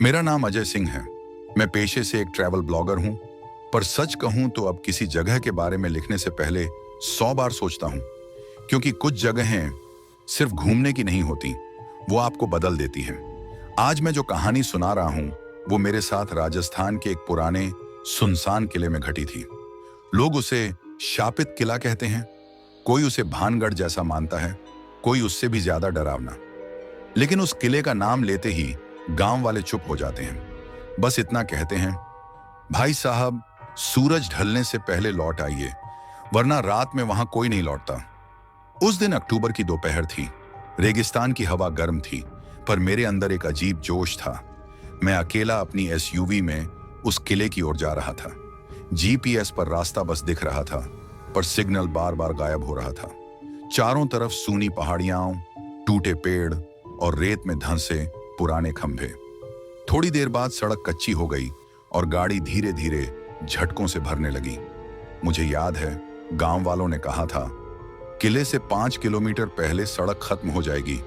मेरा नाम अजय सिंह है। मैं पेशे से एक ट्रैवल ब्लॉगर हूं, पर सच कहूं तो अब किसी जगह के बारे में लिखने से पहले 100 बार सोचता हूं, क्योंकि कुछ जगहें सिर्फ घूमने की नहीं होती, वो आपको बदल देती हैं। आज मैं जो कहानी सुना रहा हूं, वो मेरे साथ राजस्थान के एक पुराने सुनसान किले में घटी थी। लोग उसे शापित किला कहते हैं, कोई उसे भानगढ़ जैसा मानता है, कोई उससे भी ज्यादा डरावना। लेकिन उस किले का नाम लेते ही गांव वाले चुप हो जाते हैं। बस इतना कहते हैं, भाई साहब, सूरज ढलने से पहले लौट आइए, वरना रात में वहां कोई नहीं लौटता। उस दिन अक्टूबर की दोपहर थी। रेगिस्तान की हवा गर्म थी, पर मेरे अंदर एक अजीब जोश था। मैं अकेला अपनी एसयूवी में उस किले की ओर जा रहा था। जीपीएस पर रास्ता बस दिख रहा था, पर सिग्नल बार बार गायब हो रहा था। चारों तरफ सूनी पहाड़ियां, टूटे पेड़ और रेत में धंसे पुराने खंभे। थोड़ी देर बाद सड़क कच्ची हो गई और गाड़ी धीरे धीरे झटकों से भरने लगी। मुझे याद है, गांव वालों ने कहा था, किले से 5 किलोमीटर पहले सड़क खत्म हो जाएगी,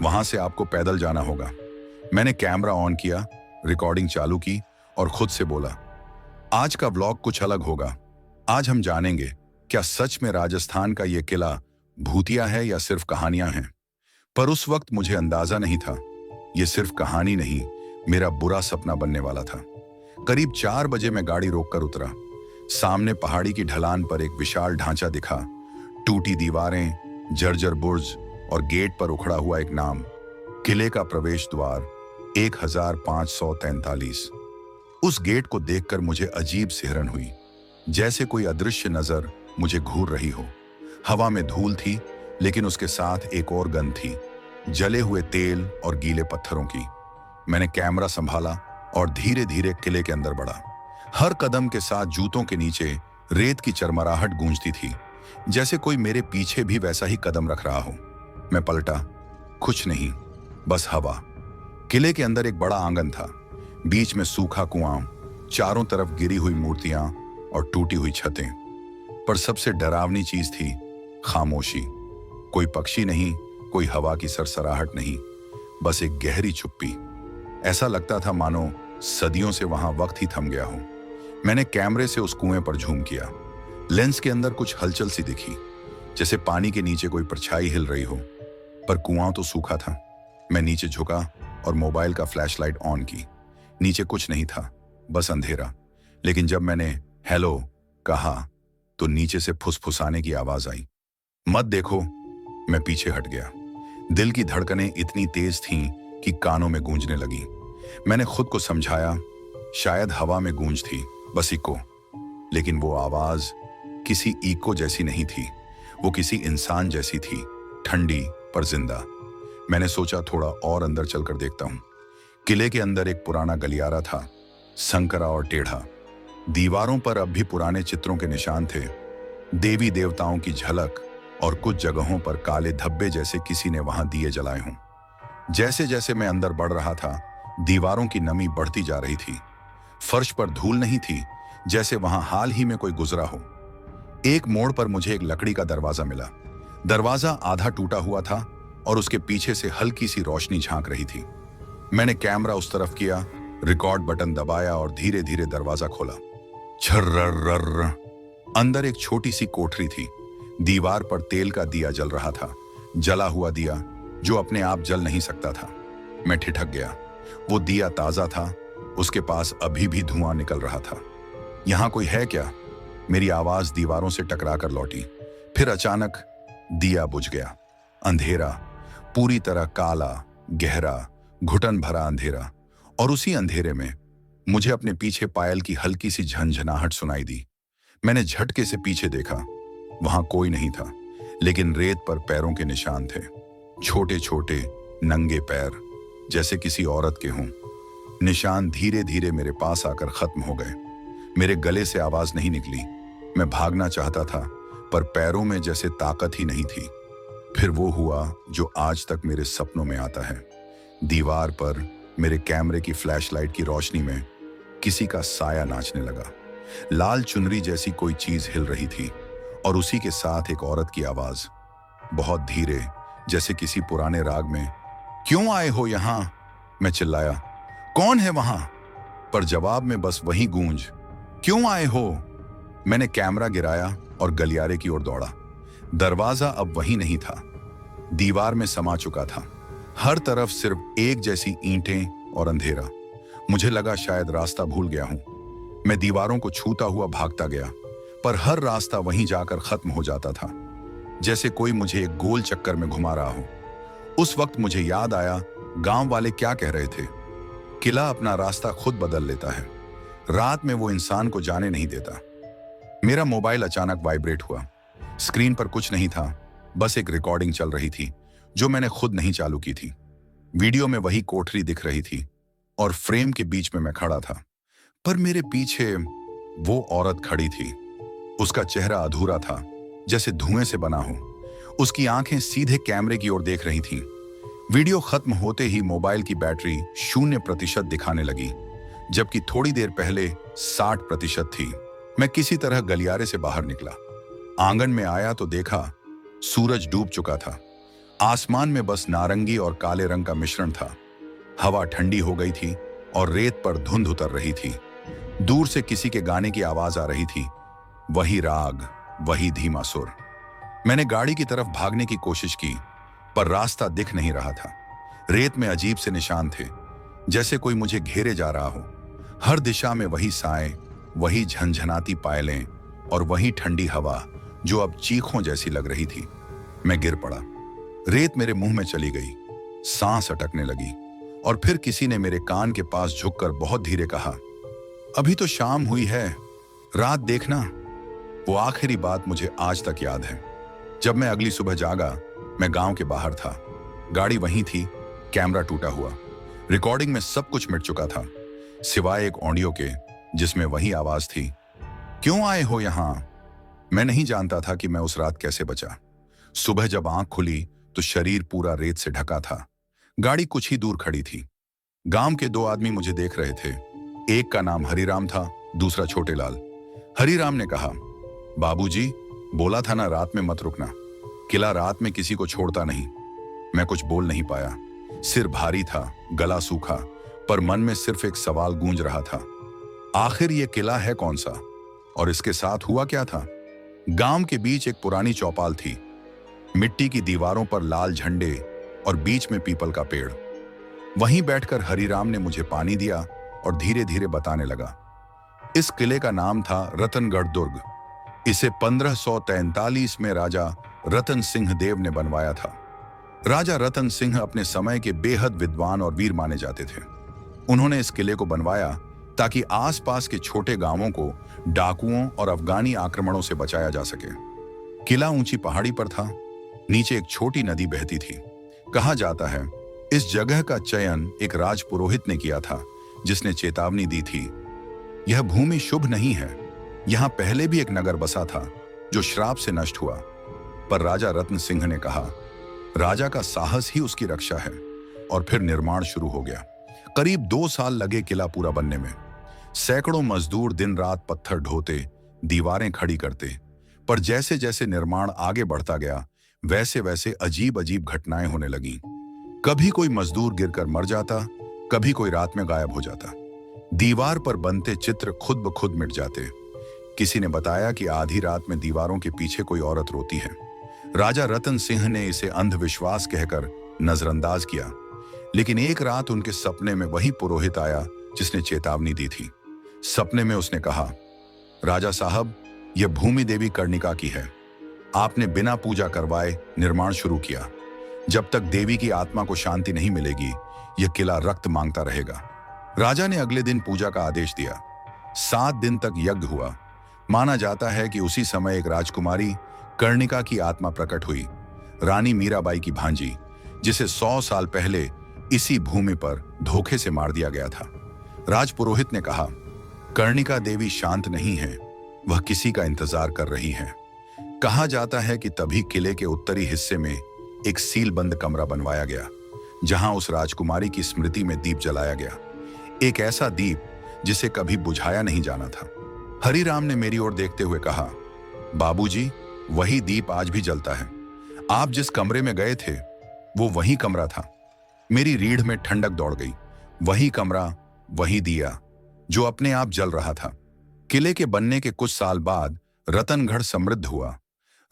वहां से आपको पैदल जाना होगा। मैंने कैमरा ऑन किया, रिकॉर्डिंग चालू की और खुद से बोला, आज का व्लॉग कुछ अलग होगा। आज हम जानेंगे, क्या सच में राजस्थान का यह किला भूतिया है या सिर्फ कहानियां हैं। पर उस वक्त मुझे अंदाजा नहीं था, ये सिर्फ कहानी नहीं, मेरा बुरा सपना बनने वाला था। करीब 4 बजे मैं गाड़ी रोककर उतरा। सामने पहाड़ी की ढलान पर एक विशाल ढांचा दिखा। टूटी दीवारें, जर्जर बुर्ज और गेट पर उखड़ा हुआ एक नाम, किले का प्रवेश द्वार 1543। उस गेट को देखकर मुझे अजीब सिहरन हुई, जैसे कोई अदृश्य नजर मुझे घूर रही हो। हवा में धूल थी, लेकिन उसके साथ एक और गंध थी, जले हुए तेल और गीले पत्थरों की। मैंने कैमरा संभाला और धीरे धीरे किले के अंदर बढ़ा। हर कदम के साथ जूतों के नीचे रेत की चरमराहट गूंजती थी, जैसे कोई मेरे पीछे भी वैसा ही कदम रख रहा हो। मैं पलटा, कुछ नहीं, बस हवा। किले के अंदर एक बड़ा आंगन था, बीच में सूखा कुआं, चारों तरफ गिरी हुई मूर्तियां और टूटी हुई छतें। पर सबसे डरावनी चीज थी खामोशी। कोई पक्षी नहीं, कोई हवा की सरसराहट नहीं, बस एक गहरी चुप्पी। ऐसा लगता था मानो सदियों से वहां वक्त ही थम गया हो। मैंने कैमरे से उस कुएं पर झूम किया। लेंस के अंदर कुछ हलचल सी दिखी, जैसे पानी के नीचे कोई परछाई हिल रही हो, पर कुआं तो सूखा था। मैं नीचे झुका और मोबाइल का फ्लैशलाइट ऑन की। नीचे कुछ नहीं था, बस अंधेरा। लेकिन जब मैंने हेलो कहा, तो नीचे से फुसफुसाने की आवाज आई, मत देखो। मैं पीछे हट गया। दिल की धड़कनें इतनी तेज थीं कि कानों में गूंजने लगी। मैंने खुद को समझाया, शायद हवा में गूंज थी, बस इको। लेकिन वो आवाज किसी इको जैसी नहीं थी, वो किसी इंसान जैसी थी, ठंडी पर जिंदा। मैंने सोचा, थोड़ा और अंदर चलकर देखता हूं। किले के अंदर एक पुराना गलियारा था, संकरा और टेढ़ा। दीवारों पर अब भी पुराने चित्रों के निशान थे, देवी देवताओं की झलक, और कुछ जगहों पर काले धब्बे, जैसे किसी ने वहां दिए जलाए हों। जैसे जैसे मैं अंदर बढ़ रहा था, दीवारों की नमी बढ़ती जा रही थी। फर्श पर धूल नहीं थी, जैसे वहां हाल ही में कोई गुजरा हो। एक मोड़ पर मुझे एक लकड़ी का दरवाजा मिला। दरवाजा आधा टूटा हुआ था और उसके पीछे से हल्की सी रोशनी झांक रही थी। मैंने कैमरा उस तरफ किया, रिकॉर्ड बटन दबाया और धीरे धीरे दरवाजा खोला। छर्रर्रर्र। अंदर एक छोटी सी कोठरी थी। दीवार पर तेल का दिया जल रहा था, जला हुआ दिया जो अपने आप जल नहीं सकता था। मैं ठिठक गया। वो दिया ताजा था, उसके पास अभी भी धुआं निकल रहा था। यहां कोई है क्या? मेरी आवाज दीवारों से टकरा कर लौटी। फिर अचानक दिया बुझ गया। अंधेरा, पूरी तरह काला, गहरा, घुटन भरा अंधेरा। और उसी अंधेरे में मुझे अपने पीछे पायल की हल्की सी झनझनाहट सुनाई दी। मैंने झटके से पीछे देखा। वहां कोई नहीं था, लेकिन रेत पर पैरों के निशान थे, छोटे छोटे नंगे पैर, जैसे किसी औरत के हों। निशान धीरे धीरे मेरे पास आकर खत्म हो गए। मेरे गले से आवाज नहीं निकली। मैं भागना चाहता था, पर पैरों में जैसे ताकत ही नहीं थी। फिर वो हुआ जो आज तक मेरे सपनों में आता है। दीवार पर मेरे कैमरे की फ्लैशलाइट की रोशनी में किसी का साया नाचने लगा। लाल चुनरी जैसी कोई चीज हिल रही थी, और उसी के साथ एक औरत की आवाज, बहुत धीरे, जैसे किसी पुराने राग में। क्यों आए हो यहां? मैं चिल्लाया। कौन है वहां? पर जवाब में बस वही गूंज, क्यों आए हो? मैंने कैमरा गिराया और गलियारे की ओर दौड़ा। दरवाजा अब वही नहीं था, दीवार में समा चुका था। हर तरफ सिर्फ एक जैसी ईंटें और अंधेरा। मुझे लगा शायद रास्ता भूल गया हूं। मैं दीवारों को छूता हुआ भागता गया, पर हर रास्ता वहीं जाकर खत्म हो जाता था, जैसे कोई मुझे एक गोल चक्कर में घुमा रहा हो। उस वक्त मुझे याद आया गांव वाले क्या कह रहे थे, किला अपना रास्ता खुद बदल लेता है, रात में वो इंसान को जाने नहीं देता। मेरा मोबाइल अचानक वाइब्रेट हुआ। स्क्रीन पर कुछ नहीं था, बस एक रिकॉर्डिंग चल रही थी जो मैंने खुद नहीं चालू की थी। वीडियो में वही कोठरी दिख रही थी और फ्रेम के बीच में मैं खड़ा था, पर मेरे पीछे वो औरत खड़ी थी। उसका चेहरा अधूरा था, जैसे धुएं से बना हो। उसकी आंखें सीधे कैमरे की ओर देख रही थीं। वीडियो खत्म होते ही मोबाइल की बैटरी 0% दिखाने लगी, जबकि थोड़ी देर पहले 60% थी। मैं किसी तरह गलियारे से बाहर निकला। आंगन में आया तो देखा सूरज डूब चुका था। आसमान में बस नारंगी और काले रंग का मिश्रण था। हवा ठंडी हो गई थी और रेत पर धुंध उतर रही थी। दूर से किसी के गाने की आवाज आ रही थी, वही राग, वही धीमा सुर। मैंने गाड़ी की तरफ भागने की कोशिश की, पर रास्ता दिख नहीं रहा था। रेत में अजीब से निशान थे, जैसे कोई मुझे घेरे जा रहा हो। हर दिशा में वही साएं, वही झनझनाती पायलें और वही ठंडी हवा जो अब चीखों जैसी लग रही थी। मैं गिर पड़ा। रेत मेरे मुंह में चली गई, सांस अटकने लगी और फिर किसी ने मेरे कान के पास झुककर बहुत धीरे कहा, अभी तो शाम हुई है, रात देखना। वो आखिरी बात मुझे आज तक याद है। जब मैं अगली सुबह जागा, मैं गांव के बाहर था। गाड़ी वहीं थी, कैमरा टूटा हुआ। रिकॉर्डिंग में सब कुछ मिट चुका था, सिवाय एक ऑडियो के जिसमें वही आवाज थी, क्यों आए हो यहां? मैं नहीं जानता था कि मैं उस रात कैसे बचा। सुबह जब आंख खुली तो शरीर पूरा रेत से ढका था। गाड़ी कुछ ही दूर खड़ी थी। गांव के 2 आदमी मुझे देख रहे थे। एक का नाम हरिराम था, दूसरा छोटेलाल। हरिराम ने कहा, बाबूजी, बोला था ना रात में मत रुकना। किला रात में किसी को छोड़ता नहीं। मैं कुछ बोल नहीं पाया। सिर भारी था, गला सूखा, पर मन में सिर्फ एक सवाल गूंज रहा था, आखिर ये किला है कौन सा और इसके साथ हुआ क्या था? गांव के बीच एक पुरानी चौपाल थी। मिट्टी की दीवारों पर लाल झंडे और बीच में पीपल का पेड़। वहीं बैठकर हरिराम ने मुझे पानी दिया और धीरे धीरे बताने लगा। इस किले का नाम था रतनगढ़ दुर्ग। इसे 1543 में राजा रतन सिंह देव ने बनवाया था। राजा रतन सिंह अपने समय के बेहद विद्वान और वीर माने जाते थे। उन्होंने इस किले को बनवाया ताकि आसपास के छोटे गांवों को डाकुओं और अफगानी आक्रमणों से बचाया जा सके। किला ऊंची पहाड़ी पर था, नीचे एक छोटी नदी बहती थी। कहा जाता है इस जगह का चयन एक राजपुरोहित ने किया था, जिसने चेतावनी दी थी, यह भूमि शुभ नहीं है। यहां पहले भी एक नगर बसा था जो श्राप से नष्ट हुआ, पर राजा रत्न सिंह ने कहा, राजा का साहस ही उसकी रक्षा है, और फिर निर्माण शुरू हो गया। करीब 2 साल लगे किला पूरा बनने में। सैकड़ों मजदूर दिन रात पत्थर ढोते, दीवारें खड़ी करते, पर जैसे जैसे निर्माण आगे बढ़ता गया, वैसे वैसे अजीब अजीब घटनाएं होने लगीं। कभी कोई मजदूर गिरकर मर जाता, कभी कोई रात में गायब हो जाता। दीवार पर बनते चित्र खुद ब खुद मिट जाते। किसी ने बताया कि आधी रात में दीवारों के पीछे कोई औरत रोती है। राजा रतन सिंह ने इसे अंधविश्वास कहकर नजरअंदाज किया, लेकिन एक रात उनके सपने में वही पुरोहित आया जिसने चेतावनी दी थी। सपने में उसने कहा, राजा साहब, यह भूमि देवी कर्णिका की है। आपने बिना पूजा करवाए निर्माण शुरू किया। जब तक देवी की आत्मा को शांति नहीं मिलेगी, यह किला रक्त मांगता रहेगा। राजा ने अगले दिन पूजा का आदेश दिया। 7 दिन तक यज्ञ हुआ। माना जाता है कि उसी समय एक राजकुमारी कर्णिका की आत्मा प्रकट हुई, रानी मीराबाई की भांजी, जिसे 100 साल पहले इसी भूमि पर धोखे से मार दिया गया था। राजपुरोहित ने कहा, कर्णिका देवी शांत नहीं है, वह किसी का इंतजार कर रही है। कहा जाता है कि तभी किले के उत्तरी हिस्से में एक सीलबंद कमरा बनवाया गया, जहां उस राजकुमारी की स्मृति में दीप जलाया गया। एक ऐसा दीप जिसे कभी बुझाया नहीं जाना था। हरिराम ने मेरी ओर देखते हुए कहा, बाबूजी, वही दीप आज भी जलता है। आप जिस कमरे में गए थे, वो वही कमरा था। मेरी रीढ़ में ठंडक दौड़ गई। वही कमरा, वही दिया जो अपने आप जल रहा था। किले के बनने के कुछ साल बाद रतनगढ़ समृद्ध हुआ।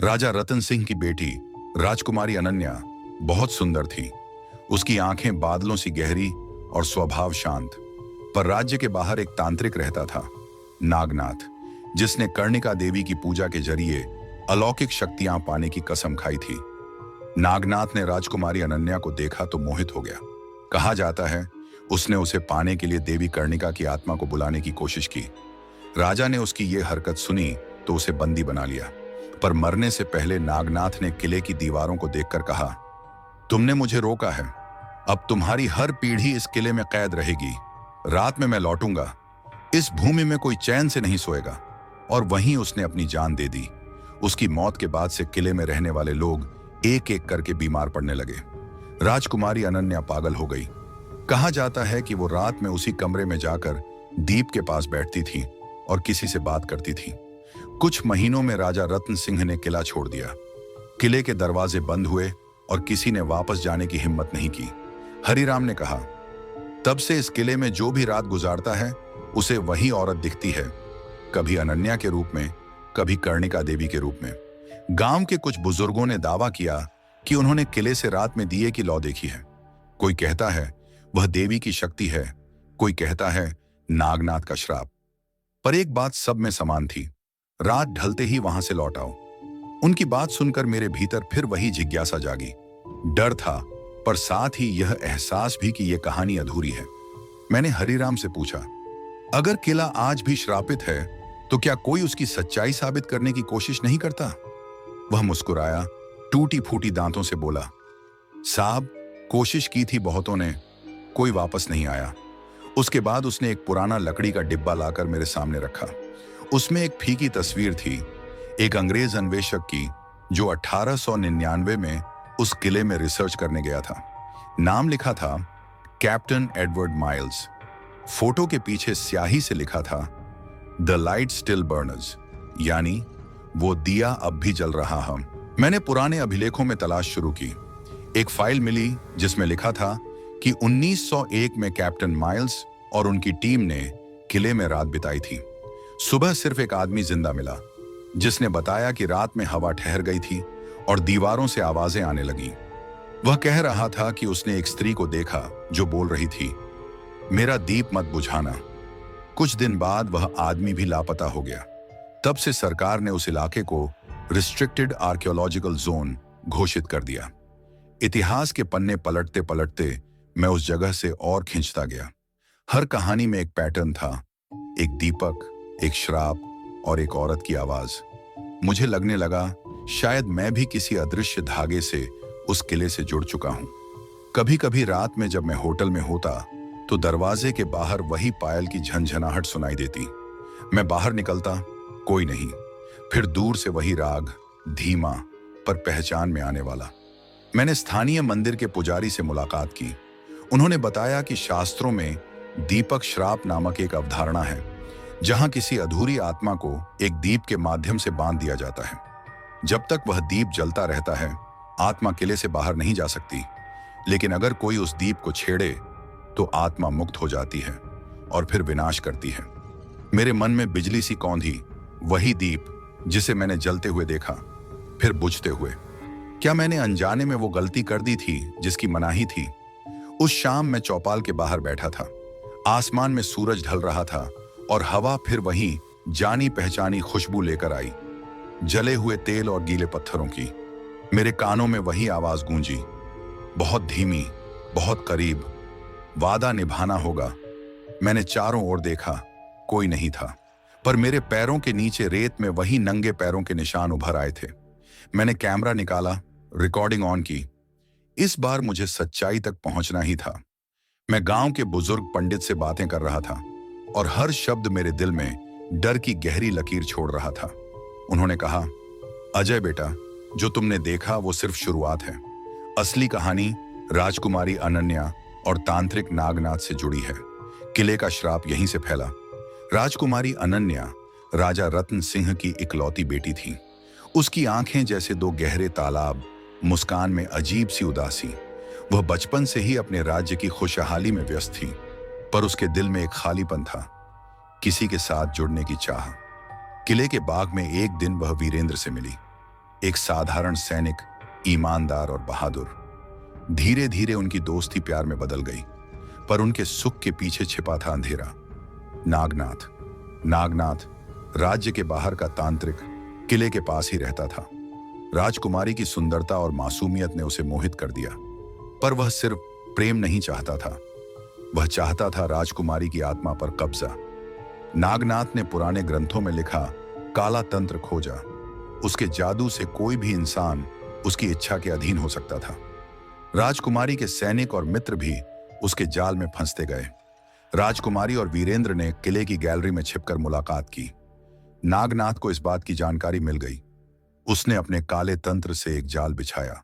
राजा रतन सिंह की बेटी राजकुमारी अनन्या बहुत सुंदर थी। उसकी आंखें बादलों सी गहरी और स्वभाव शांत। पर राज्य के बाहर एक तांत्रिक रहता था, नागनाथ, जिसने कर्णिका देवी की पूजा के जरिए अलौकिक शक्तियां पाने की कसम खाई थी। नागनाथ ने राजकुमारी अनन्या को देखा तो मोहित हो गया। कहा जाता है उसने उसे पाने के लिए देवी कर्णिका की आत्मा को बुलाने की कोशिश की। राजा ने उसकी यह हरकत सुनी तो उसे बंदी बना लिया। पर मरने से पहले नागनाथ ने किले की दीवारों को देखकर कहा, तुमने मुझे रोका है, अब तुम्हारी हर पीढ़ी इस किले में कैद रहेगी। रात में मैं लौटूंगा, इस भूमि में कोई चैन से नहीं सोएगा। और वहीं उसने अपनी जान दे दी। उसकी मौत के बाद से किले में रहने वाले लोग एक एक करके बीमार पड़ने लगे। राजकुमारी अनन्या पागल हो गई। कहा जाता है कि वो रात में उसी कमरे में जाकर दीप के पास बैठती थी और किसी से बात करती थी। कुछ महीनों में राजा रतन सिंह ने किला छोड़ दिया। किले के दरवाजे बंद हुए और किसी ने वापस जाने की हिम्मत नहीं की। हरिराम ने कहा, तब से इस किले में जो भी रात गुजारता है उसे वही औरत दिखती है, कभी अनन्या के रूप में, कभी कर्णिका देवी के रूप में। गांव के कुछ बुजुर्गों ने दावा किया कि उन्होंने किले से रात में दिए की लौ देखी है। कोई कहता है वह देवी की शक्ति है, कोई कहता है नागनाथ का श्राप। पर एक बात सब में समान थी, रात ढलते ही वहां से लौट आओ। उनकी बात सुनकर मेरे भीतर फिर वही जिज्ञासा जागी। डर था, पर साथ ही यह एहसास भी कि यह कहानी अधूरी है। मैंने हरिराम से पूछा, अगर किला आज भी श्रापित है तो क्या कोई उसकी सच्चाई साबित करने की कोशिश नहीं करता? वह मुस्कुराया, टूटी फूटी दांतों से बोला, साहब, कोशिश की थी बहुतों ने, कोई वापस नहीं आया। उसके बाद उसने एक पुराना लकड़ी का डिब्बा लाकर मेरे सामने रखा। उसमें एक फीकी तस्वीर थी, एक अंग्रेज अन्वेषक की जो 1899 में उस किले में रिसर्च करने गया था। नाम लिखा था कैप्टन एडवर्ड माइल्स। फोटो के पीछे स्याही से लिखा था द लाइट स्टिल बर्नर्स, यानी वो दिया अब भी जल रहा है। मैंने पुराने अभिलेखों में तलाश शुरू की। एक फाइल मिली जिसमें लिखा था कि 1901 में कैप्टन माइल्स और उनकी टीम ने किले में रात बिताई थी। सुबह सिर्फ एक आदमी जिंदा मिला, जिसने बताया कि रात में हवा ठहर गई थी और दीवारों से आवाजें आने लगीं। वह कह रहा था कि उसने एक स्त्री को देखा जो बोल रही थी, मेरा दीप मत बुझाना। कुछ दिन बाद वह आदमी भी लापता हो गया। तब से सरकार ने उस इलाके को रिस्ट्रिक्टेड आर्कियोलॉजिकल जोन घोषित कर दिया। इतिहास के पन्ने पलटते पलटते मैं उस जगह से और खींचता गया। हर कहानी में एक पैटर्न था, एक दीपक, एक श्राप और एक औरत की आवाज। मुझे लगने लगा शायद मैं भी किसी अदृश्य धागे से उस किले से जुड़ चुका हूं। कभी कभी रात में जब मैं होटल में होता तो दरवाजे के बाहर वही पायल की झनझनाहट सुनाई देती। मैं बाहर निकलता, कोई नहीं। फिर दूर से वही राग, धीमा पर पहचान में आने वाला। मैंने स्थानीय मंदिर के पुजारी से मुलाकात की। उन्होंने बताया कि शास्त्रों में दीपक श्राप नामक एक अवधारणा है, जहां किसी अधूरी आत्मा को एक दीप के माध्यम से बांध दिया जाता है। जब तक वह दीप जलता रहता है, आत्मा किले से बाहर नहीं जा सकती। लेकिन अगर कोई उस दीप को छेड़े तो आत्मा मुक्त हो जाती है और फिर विनाश करती है। मेरे मन में बिजली सी कौंधी, वही दीप जिसे मैंने जलते हुए देखा, फिर बुझते हुए। क्या मैंने अनजाने में वो गलती कर दी थी जिसकी मनाही थी? उस शाम मैं चौपाल के बाहर बैठा था। आसमान में सूरज ढल रहा था और हवा फिर वही जानी पहचानी खुशबू लेकर आई, जले हुए तेल और गीले पत्थरों की। मेरे कानों में वही आवाज गूंजी, बहुत धीमी, बहुत करीब, वादा निभाना होगा। मैंने चारों ओर देखा, कोई नहीं था, पर मेरे पैरों के नीचे रेत में वही नंगे पैरों के निशान उभर आए थे। मैंने कैमरा निकाला, रिकॉर्डिंग ऑन की। इस बार मुझे सच्चाई तक पहुंचना ही था। मैं गांव के बुजुर्ग पंडित से बातें कर रहा था और हर शब्द मेरे दिल में डर की गहरी लकीर छोड़ रहा था। उन्होंने कहा, अजय बेटा, जो तुमने देखा वो सिर्फ शुरुआत है। असली कहानी राजकुमारी अनन्या और तांत्रिक नागनाथ से जुड़ी है। किले का श्राप यहीं से फैला। राजकुमारी अनन्या राजा रतन सिंह की इकलौती बेटी थी। उसकी आंखें जैसे दो गहरे तालाब, मुस्कान में अजीब सी उदासी। वह बचपन से ही अपने राज्य की खुशहाली में व्यस्त थी। पर उसके दिल में एक खालीपन था, किसी के साथ जुड़ने की चाह। किले के बाग में एक दिन वह वीरेंद्र से मिली, एक साधारण सैनिक, ईमानदार और बहादुर। धीरे धीरे उनकी दोस्ती प्यार में बदल गई, पर उनके सुख के पीछे छिपा था अंधेरा। नागनाथ नागनाथ राज्य के बाहर का तांत्रिक किले के पास ही रहता था। राजकुमारी की सुंदरता और मासूमियत ने उसे मोहित कर दिया, पर वह सिर्फ प्रेम नहीं चाहता था, वह चाहता था राजकुमारी की आत्मा पर कब्जा। नागनाथ ने पुराने ग्रंथों में लिखा काला तंत्र खोजा। उसके जादू से कोई भी इंसान उसकी इच्छा के अधीन हो सकता था। राजकुमारी के सैनिक और मित्र भी उसके जाल में फंसते गए। राजकुमारी और वीरेंद्र ने किले की गैलरी में छिपकर मुलाकात की। नागनाथ को इस बात की जानकारी मिल गई। उसने अपने काले तंत्र से एक जाल बिछाया।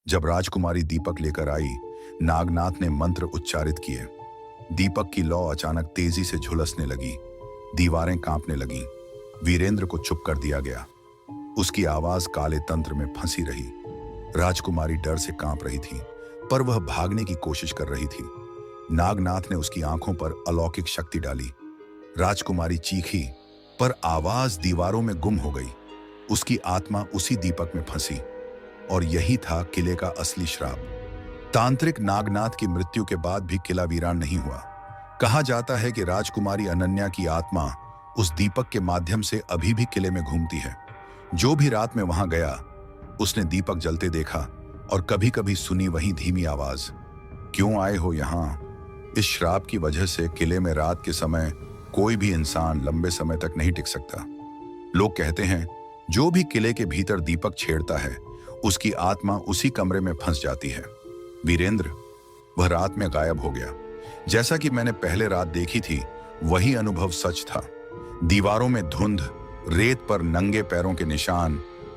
जब राजकुमारी दीपक लेकर आई, नागनाथ ने मंत्र उच्चारित किए। दीपक की लौ अचानक तेजी से झुलसने लगी, दीवारें कांपने लगीं। वीरेंद्र को चुप कर दिया गया। उसकी आवाज काले तंत्र में फंसी रही। राजकुमारी डर से कांप रही थी, पर वह भागने की कोशिश कर रही थी। नागनाथ ने उसकी आंखों पर अलौकिक शक्ति डाली। राजकुमारी चीखी, पर आवाज दीवारों में गुम हो गई। उसकी आत्मा उसी दीपक में फंसी, और यही था किले का असली श्राप। तांत्रिक नागनाथ की मृत्यु के बाद भी किला वीरान नहीं हुआ। कहा जाता है कि राजकुमारी अनन्या की आत्मा उस दीपक के माध्यम से अभी भी किले में घूमती है। जो भी रात में वहां गया, उसने दीपक जलते देखा और कभी कभी सुनी वही धीमी आवाज, क्यों आए हो यहां? इस श्राप की वजह से किले में रात के समय कोई भी इंसान लंबे समय तक नहीं टिक सकता। लोग कहते हैं जो भी किले के भीतर दीपक छेड़ता है, उसकी आत्मा उसी कमरे में फंस जाती है। वीरेंद्र, वह रात में गायब हो गया। जैसा कि मैंने पहले रात देखी थी, वही अनुभव सच था। दीवारों में धुंध, रेत पर नंगे पैरों के निशान,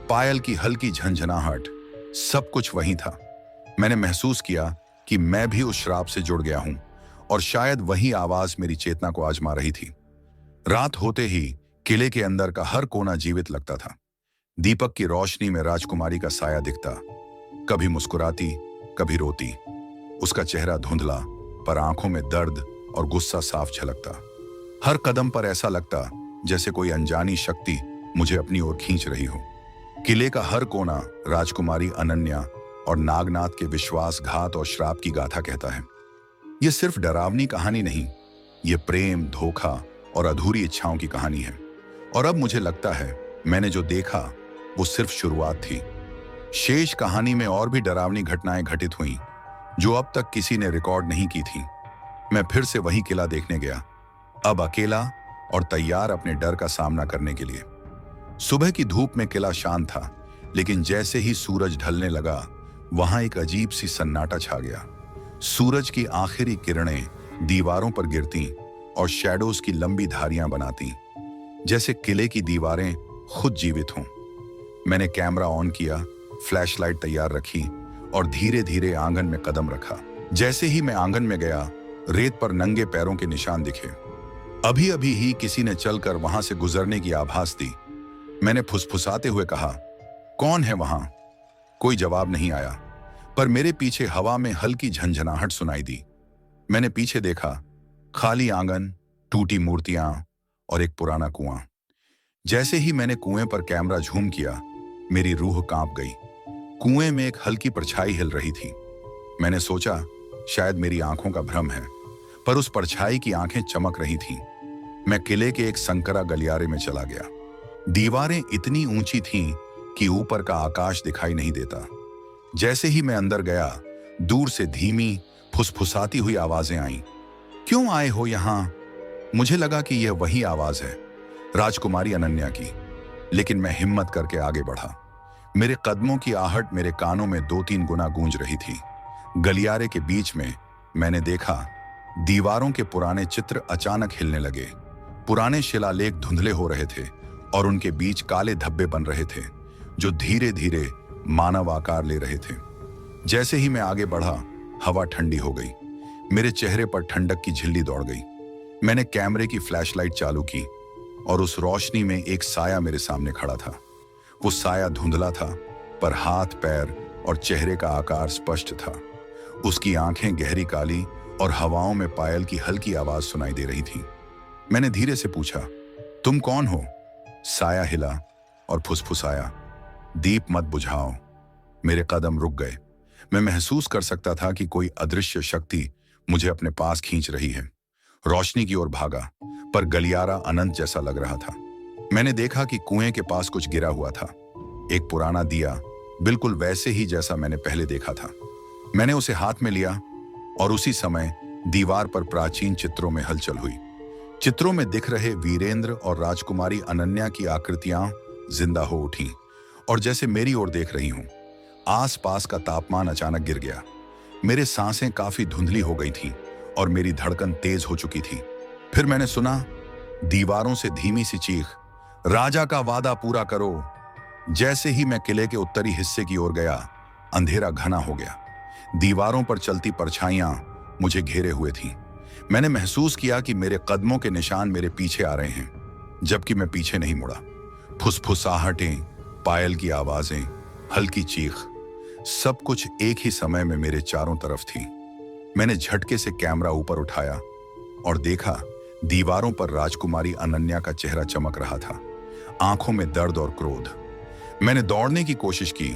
पायल की हल्की झंझनाहट, सब कुछ वही था। मैंने महसूस किया कि मैं भी उस श्राप से जुड़ गया हूं, और शायद वही आवाज मेरी चेतना को आजमा रही थी। रात होते ही किले के अंदर का हर कोना जीवित लगता था। दीपक की रोशनी में राजकुमारी का साया दिखता, कभी मुस्कुराती, कभी रोती। उसका चेहरा धुंधला, पर आंखों में दर्द और गुस्सा साफ झलकता। हर कदम पर ऐसा लगता जैसे कोई अनजानी शक्ति मुझे अपनी ओर खींच रही हो। किले का हर कोना राजकुमारी अनन्या और नागनाथ के विश्वासघात और श्राप की गाथा कहता है। यह सिर्फ डरावनी कहानी नहीं, यह प्रेम, धोखा और अधूरी इच्छाओं की कहानी है। और अब मुझे लगता है मैंने जो देखा वो सिर्फ शुरुआत थी। शेष कहानी में और भी डरावनी घटनाएं घटित हुईं, जो अब तक किसी ने रिकॉर्ड नहीं की थी। मैं फिर से वही किला देखने गया, अब अकेला और तैयार अपने डर का सामना करने के लिए। सुबह की धूप में किला शांत था, लेकिन जैसे ही सूरज ढलने लगा, वहां एक अजीब सी सन्नाटा छा गया। सूरज की आखिरी किरणें दीवारों पर गिरती और शैडोज की लंबी धारियां बनाती, जैसे किले की दीवारें खुद जीवित हों। मैंने कैमरा ऑन किया, फ्लैशलाइट तैयार रखी और धीरे धीरे आंगन में कदम रखा। जैसे ही मैं आंगन में गया, रेत पर नंगे पैरों के निशान दिखे। अभी अभी ही किसी ने चलकर वहां से गुजरने की आभास दी। मैंने फुसफुसाते हुए कहा, कौन है वहां? कोई जवाब नहीं आया, पर मेरे पीछे हवा में हल्की झंझनाहट सुनाई दी। मैंने पीछे देखा, खाली आंगन, टूटी मूर्तियां और एक पुराना कुआं। जैसे ही मैंने कुएं पर कैमरा झूम किया, मेरी रूह कांप गई। कुएं में एक हल्की परछाई हिल रही थी। मैंने सोचा शायद मेरी आंखों का भ्रम है, पर उस परछाई की आंखें चमक रही थीं। मैं किले के एक संकरा गलियारे में चला गया। दीवारें इतनी ऊंची थीं कि ऊपर का आकाश दिखाई नहीं देता। जैसे ही मैं अंदर गया, दूर से धीमी फुसफुसाती हुई आवाजें आईं। क्यों आए हो यहां? मुझे लगा कि यह वही आवाज है, राजकुमारी अनन्या की। लेकिन मैं हिम्मत करके आगे बढ़ा। मेरे कदमों की आहट मेरे कानों में 2-3 गुना गूंज रही थी। गलियारे के बीच में मैंने देखा, दीवारों के पुराने चित्र अचानक हिलने लगे। पुराने शिलालेख धुंधले हो रहे थे और उनके बीच काले धब्बे बन रहे थे, जो धीरे धीरे मानव आकार ले रहे थे। जैसे ही मैं आगे बढ़ा, हवा ठंडी हो गई। मेरे चेहरे पर ठंडक की झिल्ली दौड़ गई। मैंने कैमरे की फ्लैशलाइट चालू की और उस रोशनी में एक साया मेरे सामने खड़ा था। वो साया धुंधला था, पर हाथ, पैर और चेहरे का आकार स्पष्ट था। उसकी आंखें गहरी काली और हवाओं में पायल की हल्की आवाज सुनाई दे रही थी। मैंने धीरे से पूछा, तुम कौन हो? साया हिला और फुसफुसाया, दीप मत बुझाओ। मेरे कदम रुक गए। मैं महसूस कर सकता था कि कोई अदृश्य शक्ति मुझे अपने पास खींच रही है। रोशनी की ओर भागा, पर गलियारा अनंत जैसा लग रहा था। मैंने देखा कि कुएं के पास कुछ गिरा हुआ था, एक पुराना दिया, बिल्कुल वैसे ही जैसा मैंने पहले देखा था। मैंने उसे हाथ में लिया और उसी समय दीवार पर प्राचीन चित्रों में हलचल हुई। चित्रों में दिख रहे वीरेंद्र और राजकुमारी अनन्या की आकृतियां जिंदा हो उठी और जैसे मेरी ओर देख रही हूं। आसपास का तापमान अचानक गिर गया। मेरे सांसें काफी धुंधली हो गई थीं और मेरी धड़कन तेज हो चुकी थी। फिर मैंने सुना दीवारों से धीमी सी चीख, राजा का वादा पूरा करो। जैसे ही मैं किले के उत्तरी हिस्से की ओर गया, अंधेरा घना हो गया। दीवारों पर चलती परछाइयां मुझे घेरे हुए थीं। मैंने महसूस किया कि मेरे कदमों के निशान मेरे पीछे आ रहे हैं, जबकि मैं पीछे नहीं मुड़ा। फुसफुसाहटें, पायल की आवाजें, हल्की चीख, सब कुछ एक ही समय में मेरे चारों तरफ थी। मैंने झटके से कैमरा ऊपर उठाया और देखा दीवारों पर राजकुमारी अनन्या का चेहरा चमक रहा था, आंखों में दर्द और क्रोध। मैंने दौड़ने की कोशिश की,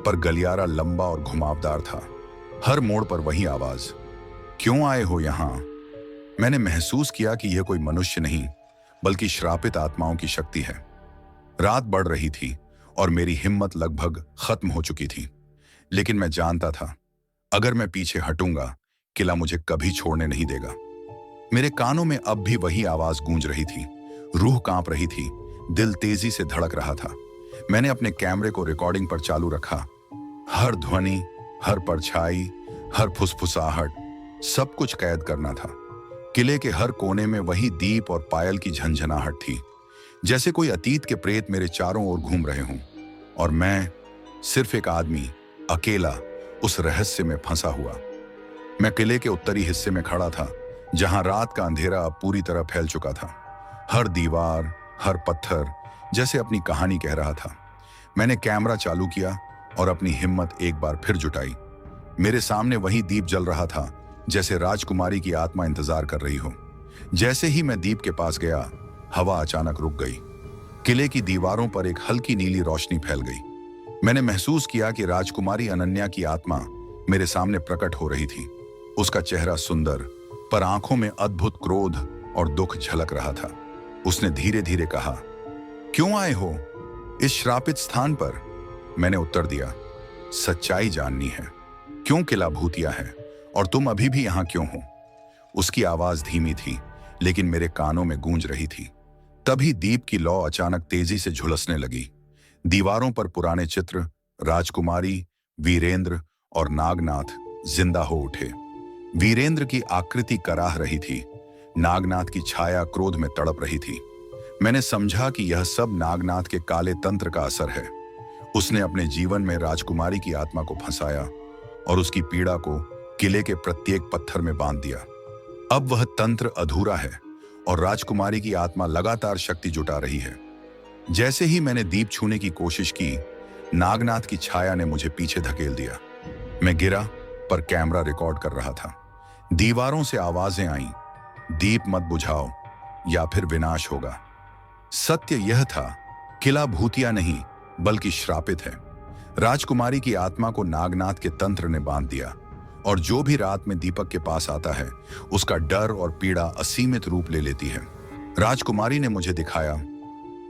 पर गलियारा लंबा और घुमावदार था। हर मोड़ पर वही आवाज, क्यों आए हो यहां? मैंने महसूस किया कि यह कोई मनुष्य नहीं, बल्कि श्रापित आत्माओं की शक्ति है। रात बढ़ रही थी और मेरी हिम्मत लगभग खत्म हो चुकी थी, लेकिन मैं जानता था अगर मैं पीछे हटूंगा, किला मुझे कभी छोड़ने नहीं देगा। मेरे कानों में अब भी वही आवाज गूंज रही थी, रूह कांप रही थी, दिल तेजी से धड़क रहा था। मैंने अपने कैमरे को रिकॉर्डिंग पर चालू रखा। हर ध्वनि, हर परछाई, हर फुसफुसाहट, सब कुछ कैद करना था। किले के हर कोने में वही दीप और पायल की झंझनाहट थी, जैसे कोई अतीत के प्रेत मेरे चारों ओर घूम रहे हों और मैं सिर्फ एक आदमी, अकेला, उस रहस्य में फंसा हुआ। मैं किले के उत्तरी हिस्से में खड़ा था, जहां रात का अंधेरा अब पूरी तरह फैल चुका था। हर दीवार, हर पत्थर जैसे अपनी कहानी कह रहा था। मैंने कैमरा चालू किया और अपनी हिम्मत एक बार फिर जुटाई। मेरे सामने वही दीप जल रहा था, जैसे राजकुमारी की आत्मा इंतजार कर रही हो। जैसे ही मैं दीप के पास गया, हवा अचानक रुक गई। किले की दीवारों पर एक हल्की नीली रोशनी फैल गई। मैंने महसूस किया कि राजकुमारी अनन्या की आत्मा मेरे सामने प्रकट हो रही थी। उसका चेहरा सुंदर, पर आंखों में अद्भुत क्रोध और दुख झलक रहा था। उसने धीरे धीरे कहा, क्यों आए हो इस श्रापित स्थान पर? मैंने उत्तर दिया, सच्चाई जाननी है। क्यों किला भूतिया है और तुम अभी भी यहां क्यों हो? उसकी आवाज धीमी थी, लेकिन मेरे कानों में गूंज रही थी। तभी दीप की लौ अचानक तेजी से झुलसने लगी। दीवारों पर पुराने चित्र, राजकुमारी, वीरेंद्र और नागनाथ जिंदा हो उठे। वीरेंद्र की आकृति कराह रही थी, नागनाथ की छाया क्रोध में तड़प रही थी। मैंने समझा कि यह सब नागनाथ के काले तंत्र का असर है। उसने अपने जीवन में राजकुमारी की आत्मा को फंसाया और उसकी पीड़ा को किले के प्रत्येक पत्थर में बांध दिया। अब वह तंत्र अधूरा है और राजकुमारी की आत्मा लगातार शक्ति जुटा रही है। जैसे ही मैंने दीप छूने की कोशिश की, नागनाथ की छाया ने मुझे पीछे धकेल दिया। मैं गिरा, पर कैमरा रिकॉर्ड कर रहा था। दीवारों से आवाजें आईं, दीप मत बुझाओ या फिर विनाश होगा। सत्य यह था, किला भूतिया नहीं बल्कि श्रापित है। राजकुमारी की आत्मा को नागनाथ के तंत्र ने बांध दिया और जो भी रात में दीपक के पास आता है, उसका डर और पीड़ा असीमित रूप ले लेती है। राजकुमारी ने मुझे दिखाया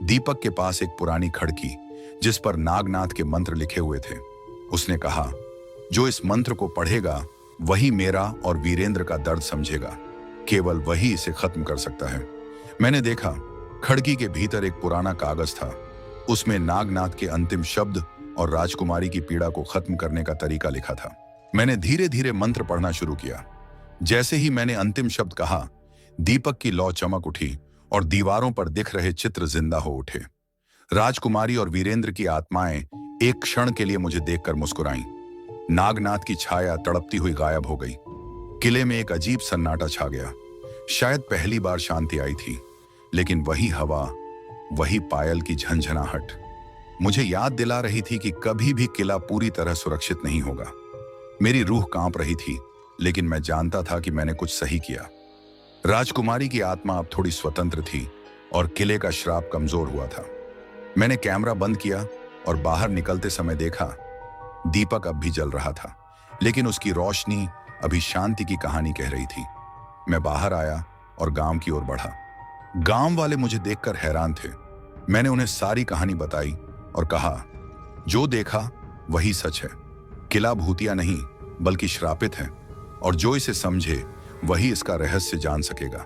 दीपक के पास एक पुरानी खड़की, जिस पर नागनाथ के मंत्र लिखे हुए थे। उसने कहा, जो इस मंत्र को पढ़ेगा वही मेरा और वीरेंद्र का दर्द समझेगा। केवल वही इसे खत्म कर सकता है। मैंने देखा, खड़की के भीतर एक पुराना कागज था। उसमें नागनाथ के अंतिम शब्द और राजकुमारी की पीड़ा को खत्म करने का तरीका लिखा था। मैंने धीरे धीरे मंत्र पढ़ना शुरू किया। जैसे ही मैंने अंतिम शब्द कहा, दीपक की लौ चमक उठी और दीवारों पर दिख रहे चित्र जिंदा हो उठे। राजकुमारी और वीरेंद्र की आत्माएं एक क्षण के लिए मुझे देखकर मुस्कुराईं। नागनाथ की छाया तड़पती हुई गायब हो गई। किले में एक अजीब सन्नाटा छा गया। शायद पहली बार शांति आई थी, लेकिन वही हवा, वही पायल की झंझनाहट मुझे याद दिला रही थी कि कभी भी किला पूरी तरह सुरक्षित नहीं होगा। मेरी रूह कांप रही थी, लेकिन मैं जानता था कि मैंने कुछ सही किया। राजकुमारी की आत्मा अब थोड़ी स्वतंत्र थी और किले का श्राप कमजोर हुआ था। मैंने कैमरा बंद किया और बाहर निकलते समय देखा, दीपक अब भी जल रहा था, लेकिन उसकी रोशनी अभी शांति की कहानी कह रही थी। मैं बाहर आया और गांव की ओर बढ़ा। गांव वाले मुझे देखकर हैरान थे। मैंने उन्हें सारी कहानी बताई और कहा, जो देखा वही सच है। किला भूतिया नहीं बल्कि श्रापित है, और जो इसे समझे वही इसका रहस्य जान सकेगा।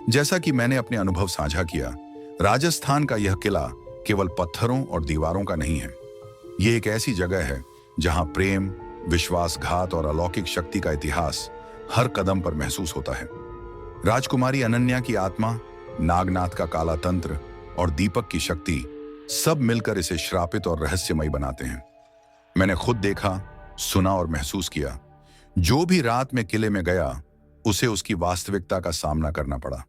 जैसा कि मैंने अपने अनुभव साझा किया, राजस्थान का यह किला केवल पत्थरों और दीवारों का नहीं है। ये एक ऐसी जगह है जहां प्रेम, विश्वासघात और अलौकिक शक्ति का इतिहास हर कदम पर महसूस होता है। राजकुमारी अनन्या की आत्मा, नागनाथ का काला तंत्र और दीपक की शक्ति सब मिलकर इसे श्रापित और रहस्यमय बनाते हैं। मैंने खुद देखा, सुना और महसूस किया। जो भी रात में किले में गया उसे उसकी वास्तविकता का सामना करना पड़ा।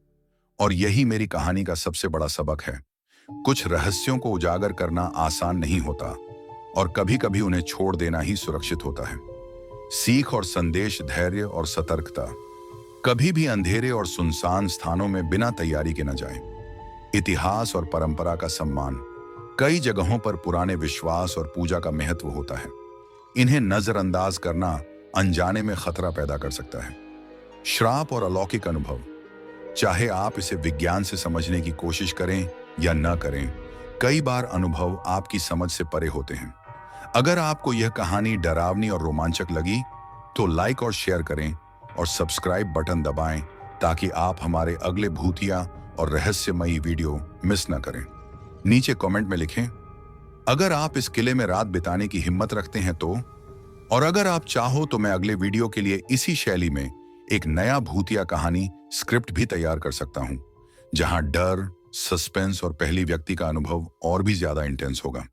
और यही मेरी कहानी का सबसे बड़ा सबक है। कुछ रहस्यों को उजागर करना आसान नहीं होता, और कभी कभी उन्हें छोड़ देना ही सुरक्षित होता है। सीख और संदेश, धैर्य और सतर्कता। कभी भी अंधेरे और सुनसान स्थानों में बिना तैयारी के न जाएं। इतिहास और परंपरा का सम्मान। कई जगहों पर पुराने विश्वास और पूजा का महत्व होता है। इन्हें नजरअंदाज करना अनजाने में खतरा पैदा कर सकता है। श्राप और अलौकिक अनुभव। चाहे आप इसे विज्ञान से समझने की कोशिश करें या न करें, कई बार अनुभव आपकी समझ से परे होते हैं। अगर आपको यह कहानी डरावनी और रोमांचक लगी तो लाइक और शेयर करें और सब्सक्राइब बटन दबाएं, ताकि आप हमारे अगले भूतिया और रहस्यमयी वीडियो मिस न करें। नीचे कमेंट में लिखें अगर आप इस किले में रात बिताने की हिम्मत रखते हैं तो, और अगर आप चाहो तो मैं अगले वीडियो के लिए इसी शैली में एक नया भूतिया कहानी स्क्रिप्ट भी तैयार कर सकता हूं, जहां डर, सस्पेंस और पहली व्यक्ति का अनुभव और भी ज्यादा इंटेंस होगा।